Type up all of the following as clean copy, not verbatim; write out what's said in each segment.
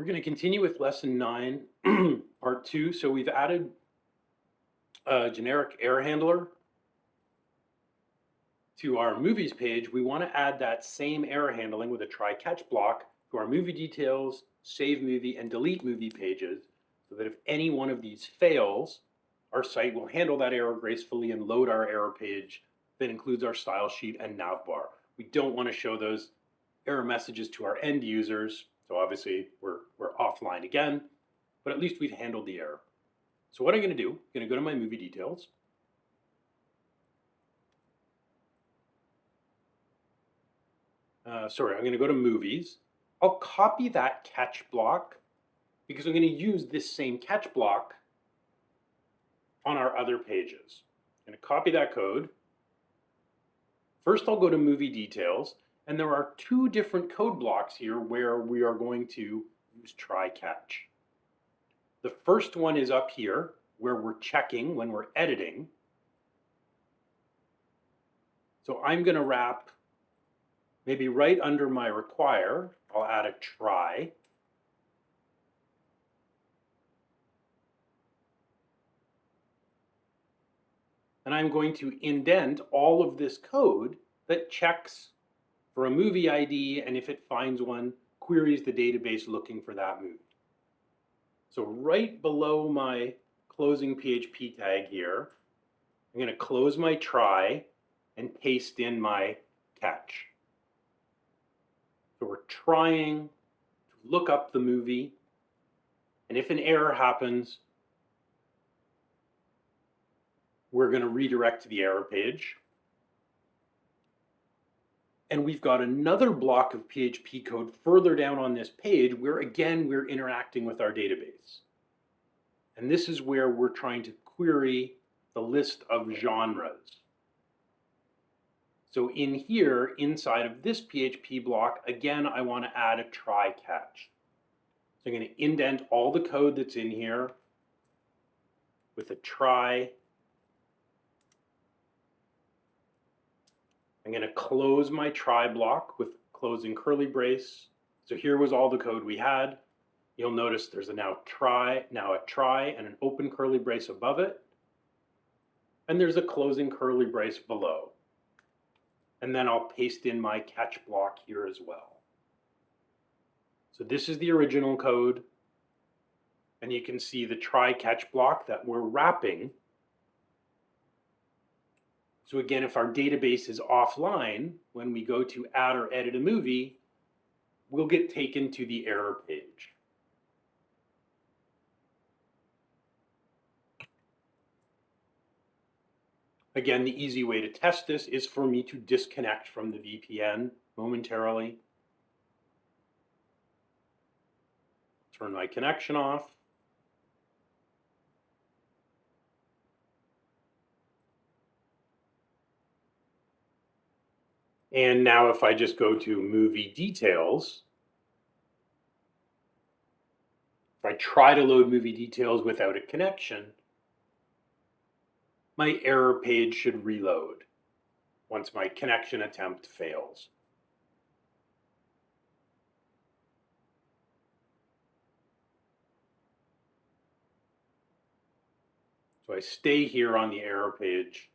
We're going to continue with lesson 9, part 2. So we've added a generic error handler to our movies page. We want to add that same error handling with a try catch block to our movie details, save movie, and delete movie pages, so that if any one of these fails, our site will handle that error gracefully and load our error page that includes our style sheet and navbar. We don't want to show those error messages to our end users. So obviously we're offline again, but at least we've handled the error. So what I'm going to do, I'm going to go to my movie details. I'm going to go to movies. I'll copy that catch block because I'm going to use this same catch block on our other pages. I'm going to copy that code. First, I'll go to movie details, and there are two different code blocks here where we are going to use try catch. The first one is up here where we're checking when we're editing. So I'm going to wrap maybe right under my require. I'll add a try. And I'm going to indent all of this code that checks for a movie ID, and if it finds one, queries the database looking for that movie. So right below my closing PHP tag here, I'm going to close my try and paste in my catch. So we're trying to look up the movie, and if an error happens, we're going to redirect to the error page. And we've got another block of PHP code further down on this page where, again, we're interacting with our database. And this is where we're trying to query the list of genres. So in here, inside of this PHP block, again, I want to add a try catch. So I'm going to indent all the code that's in here with a try. I'm going to close my try block with closing curly brace. So here was all the code we had. You'll notice there's a now a try and an open curly brace above it. And there's a closing curly brace below. And then I'll paste in my catch block here as well. So this is the original code. And you can see the try catch block that we're wrapping. So again, if our database is offline, when we go to add or edit a movie, we'll get taken to the error page. Again, the easy way to test this is for me to disconnect from the VPN momentarily. Turn my connection off. And now if I just go to movie details, if I try to load movie details without a connection, my error page should reload once my connection attempt fails. So I stay here on the error page.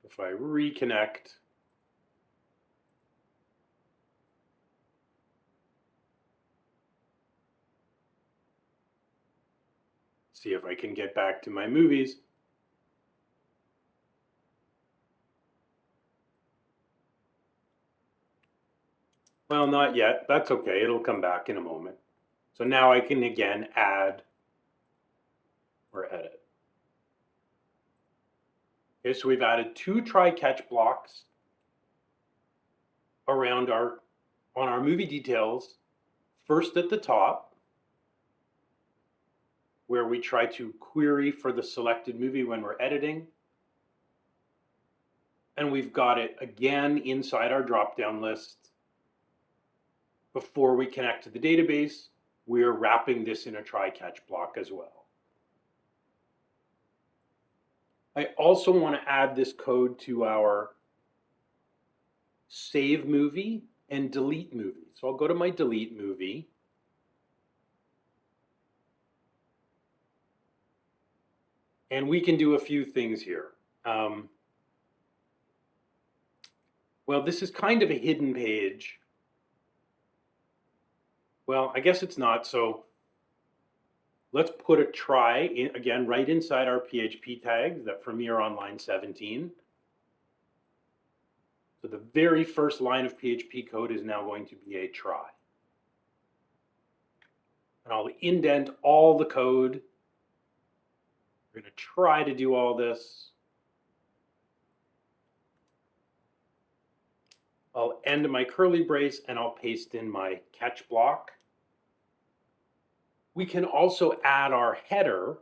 If I reconnect, see if I can get back to my movies. Well, not yet. That's okay. It'll come back in a moment. So now I can again add or edit. Okay, so we've added two try catch blocks around on our movie details. First at the top, where we try to query for the selected movie when we're editing. And we've got it again inside our drop-down list. Before we connect to the database, we're wrapping this in a try catch block as well. I also want to add this code to our save movie and delete movie. So I'll go to my delete movie. And we can do a few things here. Well, this is kind of a hidden page. Well, I guess it's not. So let's put a try in, again, right inside our PHP tags that for me are on line 17. So the very first line of PHP code is now going to be a try. And I'll indent all the code. We're going to try to do all this. I'll end my curly brace and I'll paste in my catch block. We can also add our header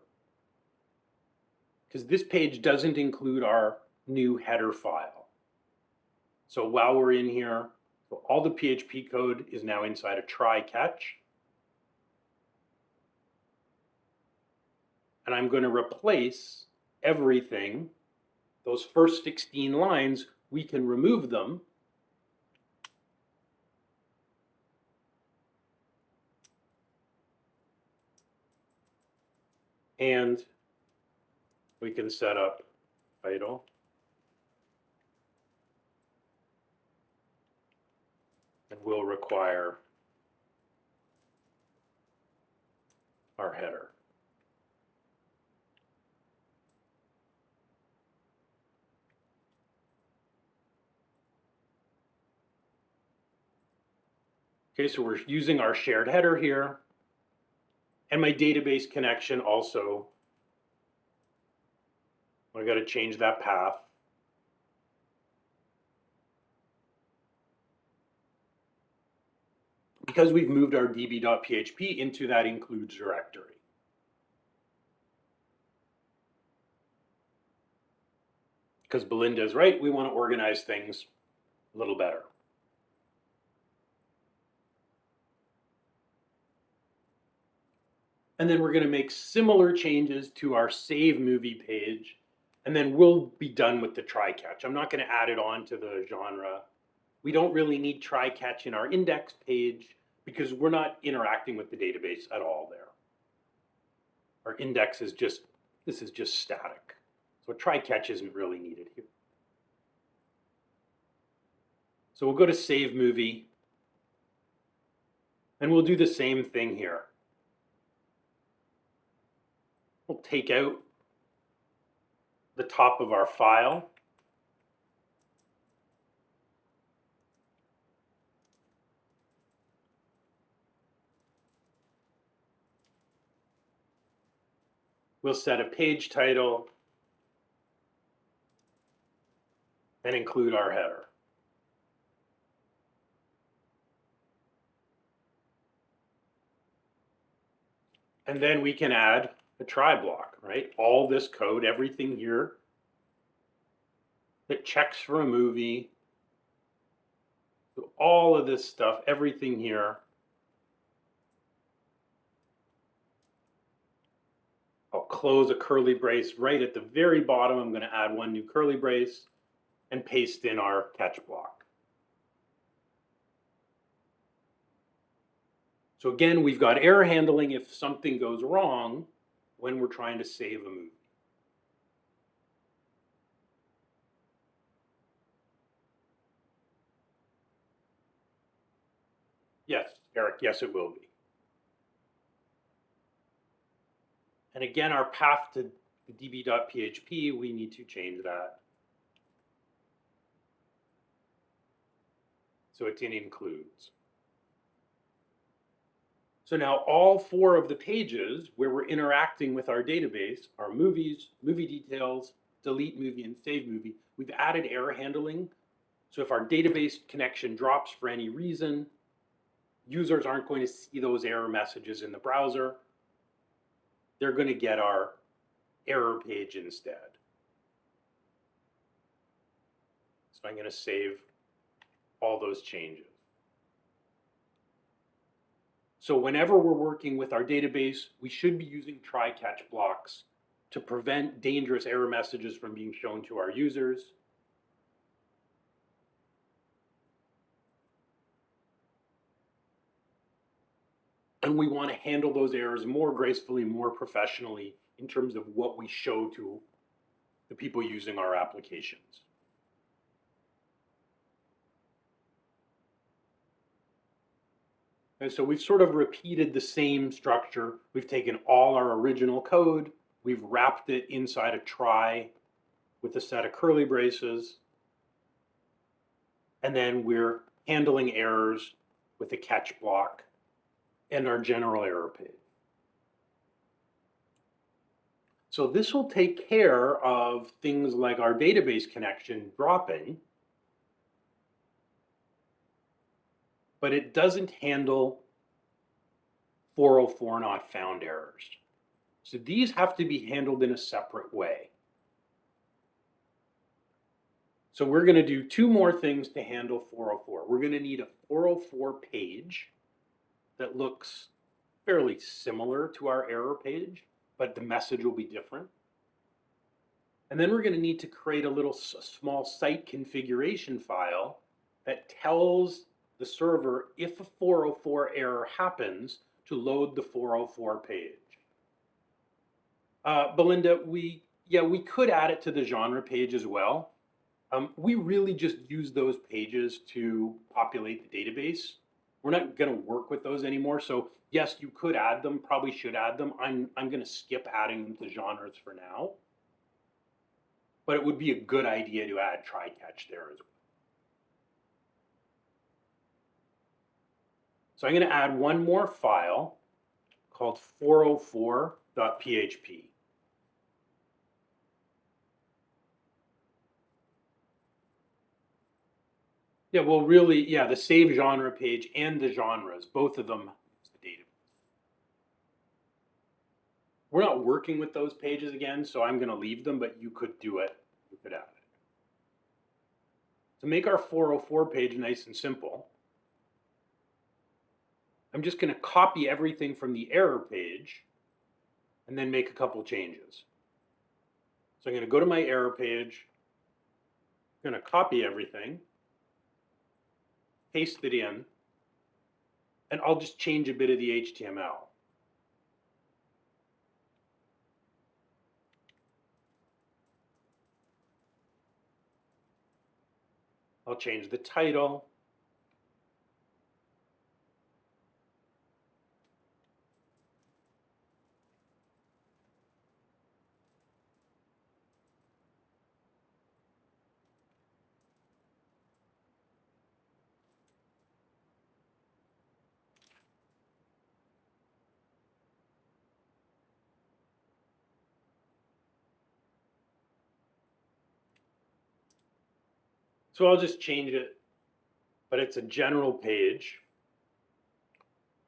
because this page doesn't include our new header file. So while we're in here, so all the PHP code is now inside a try catch. And I'm going to replace everything. Those first 16 lines, we can remove them. And we can set up title. And we'll require our header. Okay, so we're using our shared header here. And my database connection also, I got to change that path. Because we've moved our db.php into that includes directory. Because Belinda's right, we want to organize things a little better. And then we're going to make similar changes to our save movie page, and then we'll be done with the try catch. I'm not going to add it on to the genre. We don't really need try catch in our index page because we're not interacting with the database at all there. Our index is just, this is just static. So a try catch isn't really needed here. So we'll go to save movie, and we'll do the same thing here. We'll take out the top of our file. We'll set a page title and include our header. And then we can add a try block, right? All this code, everything here that checks for a movie, so all of this stuff, everything here. I'll close a curly brace right at the very bottom. I'm going to add one new curly brace and paste in our catch block. So again, we've got error handling if something goes wrong when we're trying to save a movie. Yes, Eric, yes, it will be. And again, our path to the db.php, we need to change that. So it's in includes. So now all 4 of the pages where we're interacting with our database are movies, movie details, delete movie, and save movie. We've added error handling. So if our database connection drops for any reason, users aren't going to see those error messages in the browser. They're going to get our error page instead. So I'm going to save all those changes. So whenever we're working with our database, we should be using try-catch blocks to prevent dangerous error messages from being shown to our users. And we want to handle those errors more gracefully, more professionally in terms of what we show to the people using our applications. And so we've sort of repeated the same structure. We've taken all our original code, we've wrapped it inside a try with a set of curly braces, and then we're handling errors with a catch block and our general error page. So this will take care of things like our database connection dropping, but it doesn't handle 404 not found errors. So these have to be handled in a separate way. So we're going to do two more things to handle 404. We're going to need a 404 page that looks fairly similar to our error page, but the message will be different. And then we're going to need to create a little small site configuration file that tells the server if a 404 error happens to load the 404 page. Belinda, we could add it to the genre page as well. We really just use those pages to populate the database. We're not going to work with those anymore. So yes, you could add them, probably should add them. I'm going to skip adding them to genres for now. But it would be a good idea to add try catch there as well. So I'm going to add one more file called 404.php. Yeah, well, really, yeah, the save genre page and the genres, both of them use the database. We're not working with those pages again, so I'm going to leave them, but you could do it. You could add it. To make our 404 page nice and simple, I'm just going to copy everything from the error page and then make a couple changes. So I'm going to go to my error page, I'm going to copy everything, paste it in, and I'll just change a bit of the HTML. I'll change the title. So I'll just change it, but it's a general page.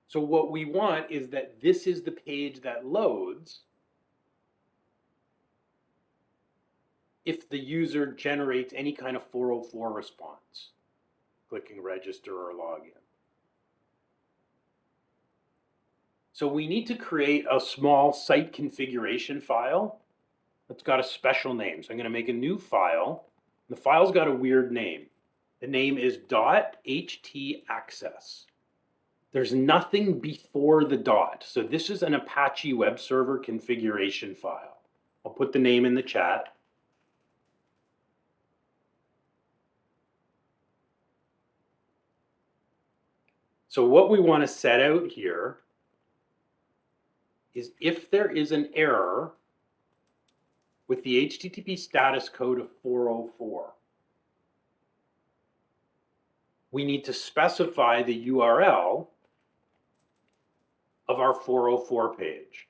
So what we want is that this is the page that loads if the user generates any kind of 404 response, clicking register or login. So we need to create a small site configuration file that's got a special name. So I'm going to make a new file. The file's got a weird name. The name is .htaccess. There's nothing before the dot. So this is an Apache web server configuration file. I'll put the name in the chat. So what we want to set out here is if there is an error with the HTTP status code of 404, we need to specify the URL of our 404 page.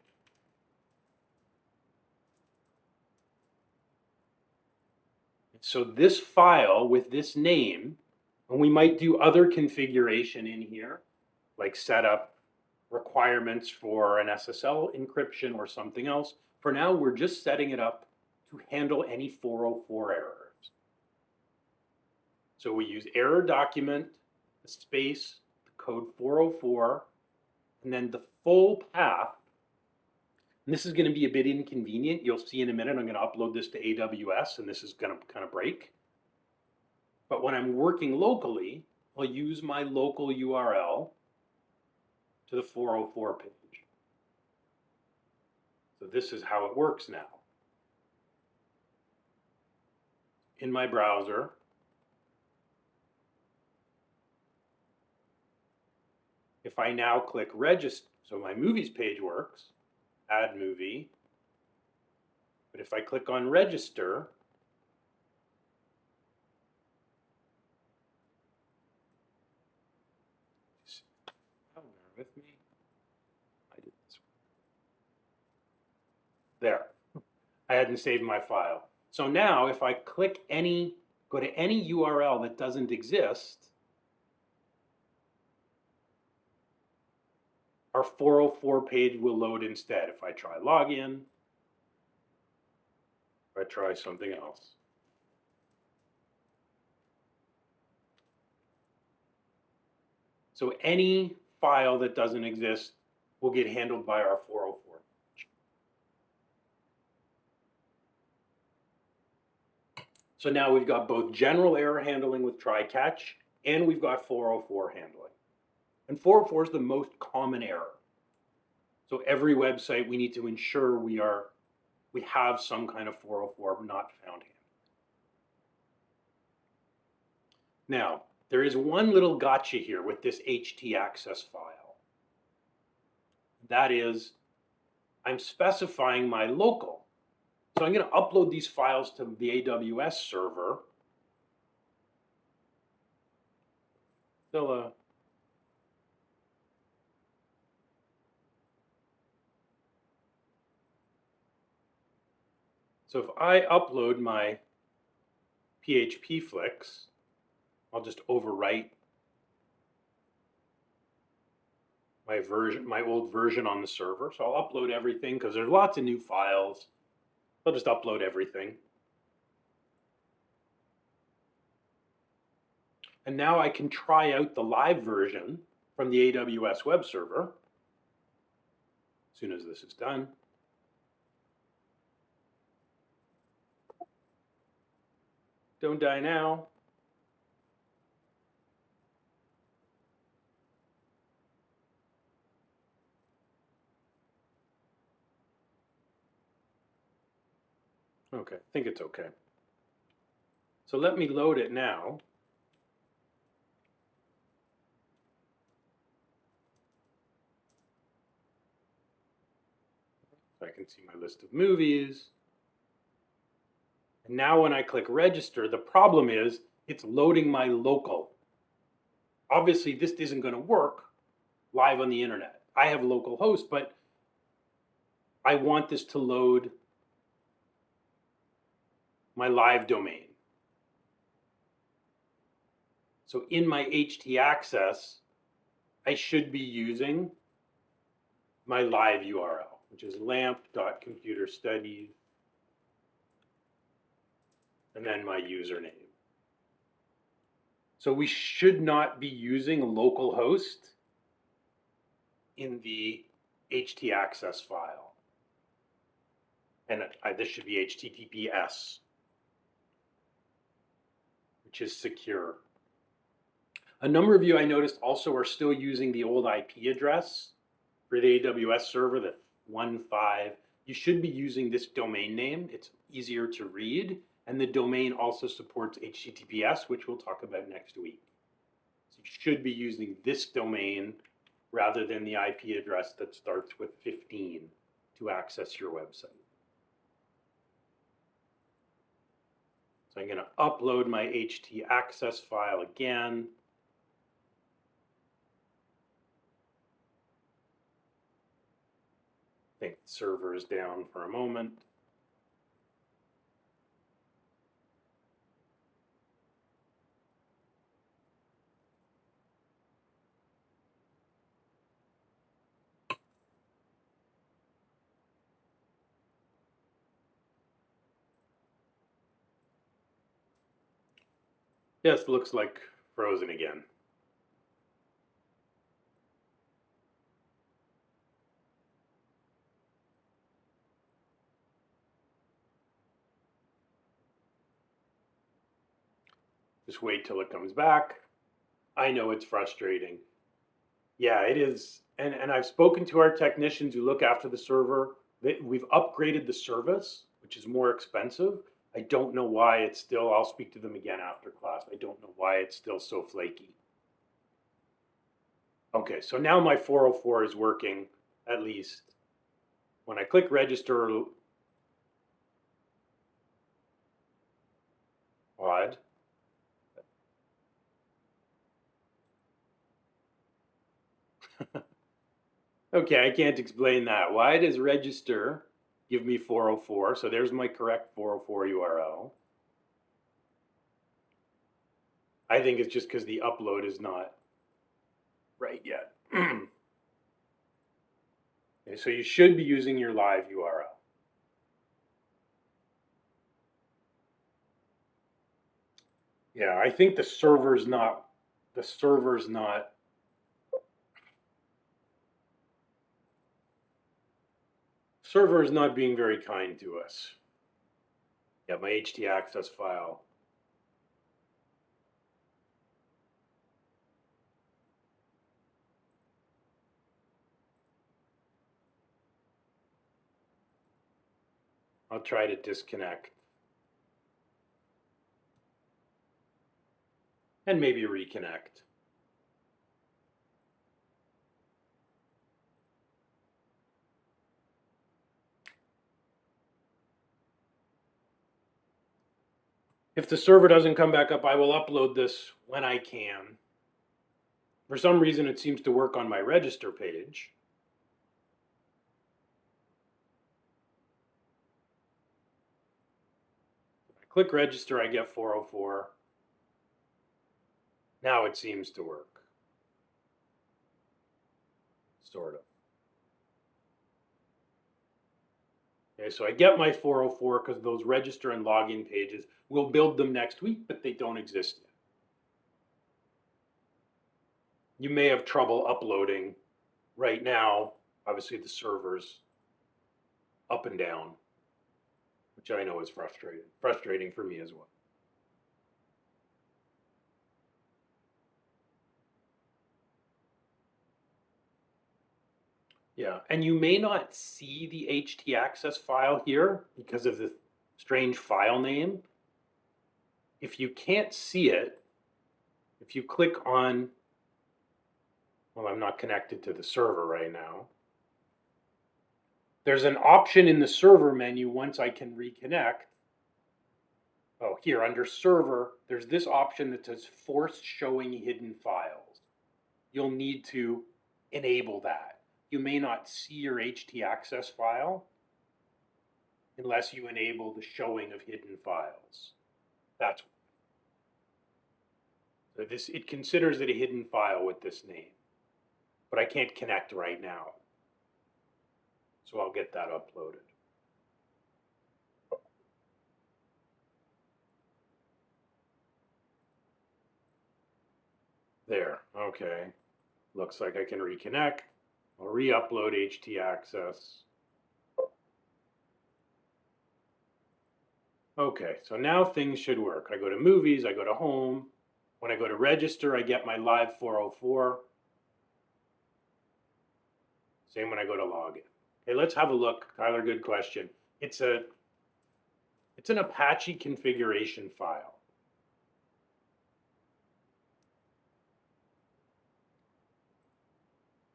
So this file with this name, and we might do other configuration in here, like set up requirements for an SSL encryption or something else. For now, we're just setting it up to handle any 404 errors. So we use error document, the space, the code 404, and then the full path. And this is going to be a bit inconvenient. You'll see in a minute, I'm going to upload this to AWS, and this is going to kind of break. But when I'm working locally, I'll use my local URL to the 404 page. So this is how it works now. In my browser, if I now click register, so my movies page works, add movie, but if I click on register, bear with me, I did this. There, I hadn't saved my file. So now if I click go to any URL that doesn't exist, our 404 page will load instead. If I try login, if I try something else. So any file that doesn't exist will get handled by our 404 page. So now we've got both general error handling with try catch, and we've got 404 handling. And 404 is the most common error. So every website, we need to ensure we have some kind of 404 not found handling. Now, there is one little gotcha here with this htaccess file. That is, I'm specifying my local. So I'm going to upload these files to the AWS server. So if I upload my PHP flicks, I'll just overwrite my old version on the server. So I'll upload everything because there's lots of new files. I'll just upload everything. And now I can try out the live version from the AWS web server as soon as this is done. Don't die now. Okay, I think it's okay. So let me load it now. So I can see my list of movies. And now when I click register, the problem is it's loading my local. Obviously, this isn't going to work live on the internet. I have localhost, but I want this to load my live domain. So in my htaccess, I should be using my live URL, which is lamp.computerstudies, and then my username. So we should not be using localhost in the htaccess file. And this should be HTTPS, which is secure. A number of you I noticed also are still using the old IP address for the AWS server, the 1.5. You should be using this domain name. It's easier to read. And the domain also supports HTTPS, which we'll talk about next week. So you should be using this domain rather than the IP address that starts with 15 to access your website. So I'm going to upload my htaccess file again. I think the server is down for a moment. Yes, looks like frozen again. Just wait till it comes back. I know it's frustrating. Yeah, it is. And I've spoken to our technicians who look after the server. We've upgraded the service, which is more expensive. I don't know why it's still, I'll speak to them again after class. I don't know why it's still so flaky. Okay, so now my 404 is working at least. When I click register, odd. Okay, I can't explain that. Why does register give me 404? So there's my correct 404 URL. I think it's just because the upload is not right yet. Okay, so you should be using your live URL. Yeah, I think the server's not being very kind to us. Yeah, my htaccess file. I'll try to disconnect and maybe reconnect. If the server doesn't come back up, I will upload this when I can. For some reason, it seems to work on my register page. If I click register, I get 404. Now it seems to work. Sort of. Okay, so I get my 404 because those register and login pages, we'll build them next week, but they don't exist yet. You may have trouble uploading right now. Obviously, the server's up and down, which I know is frustrating for me as well. Yeah, and you may not see the htaccess file here because of the strange file name. If you can't see it, if you click on, well, I'm not connected to the server right now. There's an option in the server menu once I can reconnect. Oh, here under server, there's this option that says force showing hidden files. You'll need to enable that. You may not see your htaccess file unless you enable the showing of hidden files. That's so this, it considers it a hidden file with this name, but I can't connect right now. So I'll get that uploaded. There, okay. Looks like I can reconnect. I'll re-upload htaccess. Okay, so now things should work. I go to movies, I go to home. When I go to register, I get my live 404. Same when I go to login. Okay, let's have a look. Tyler, good question. It's an Apache configuration file.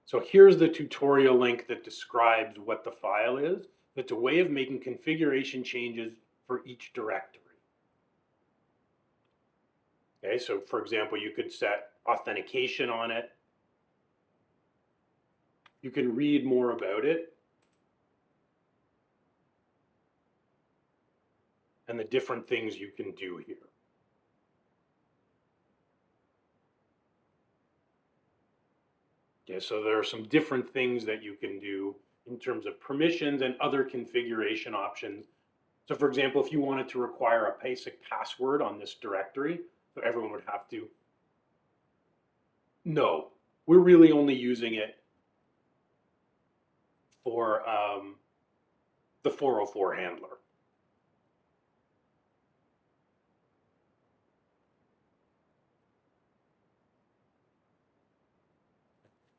So here's the tutorial link that describes what the file is. It's a way of making configuration changes for each directory. Okay, so for example, you could set authentication on it. You can read more about it and the different things you can do here. Okay, so there are some different things that you can do in terms of permissions and other configuration options. So for example, if you wanted to require a basic password on this directory, so everyone would have to, no, we're really only using it for the 404 handler.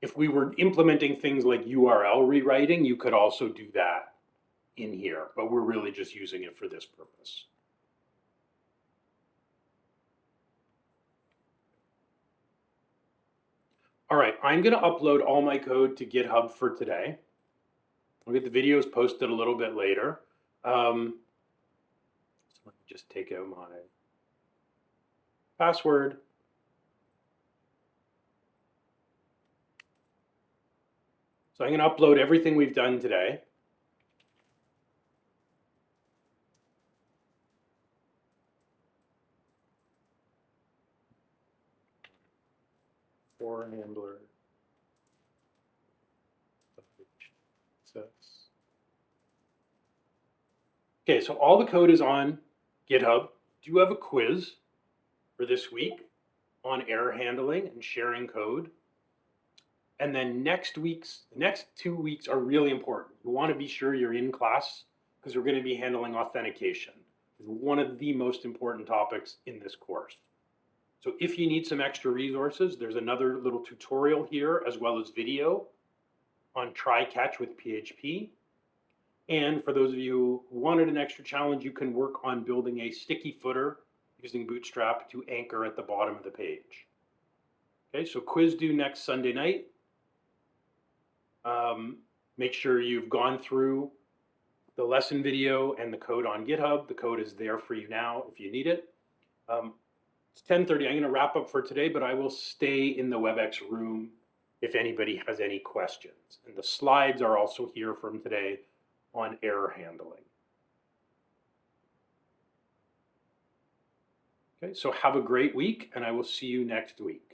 If we were implementing things like URL rewriting, you could also do that in here, but we're really just using it for this purpose. All right, I'm going to upload all my code to GitHub for today. I'll get the videos posted a little bit later. So let me just take out my password. So I'm going to upload everything we've done today. For handler. Okay, so all the code is on GitHub. Do you have a quiz for this week on error handling and sharing code? And then the next 2 weeks are really important. You want to be sure you're in class because we're going to be handling authentication. It's one of the most important topics in this course. So if you need some extra resources, there's another little tutorial here as well as video on try catch with PHP. And for those of you who wanted an extra challenge, you can work on building a sticky footer using Bootstrap to anchor at the bottom of the page. Okay, so quiz due next Sunday night. Make sure you've gone through the lesson video and the code on GitHub. The code is there for you now if you need it. It's 10:30. I'm going to wrap up for today, but I will stay in the WebEx room if anybody has any questions. And the slides are also here from today on error handling. Okay, so have a great week, and I will see you next week.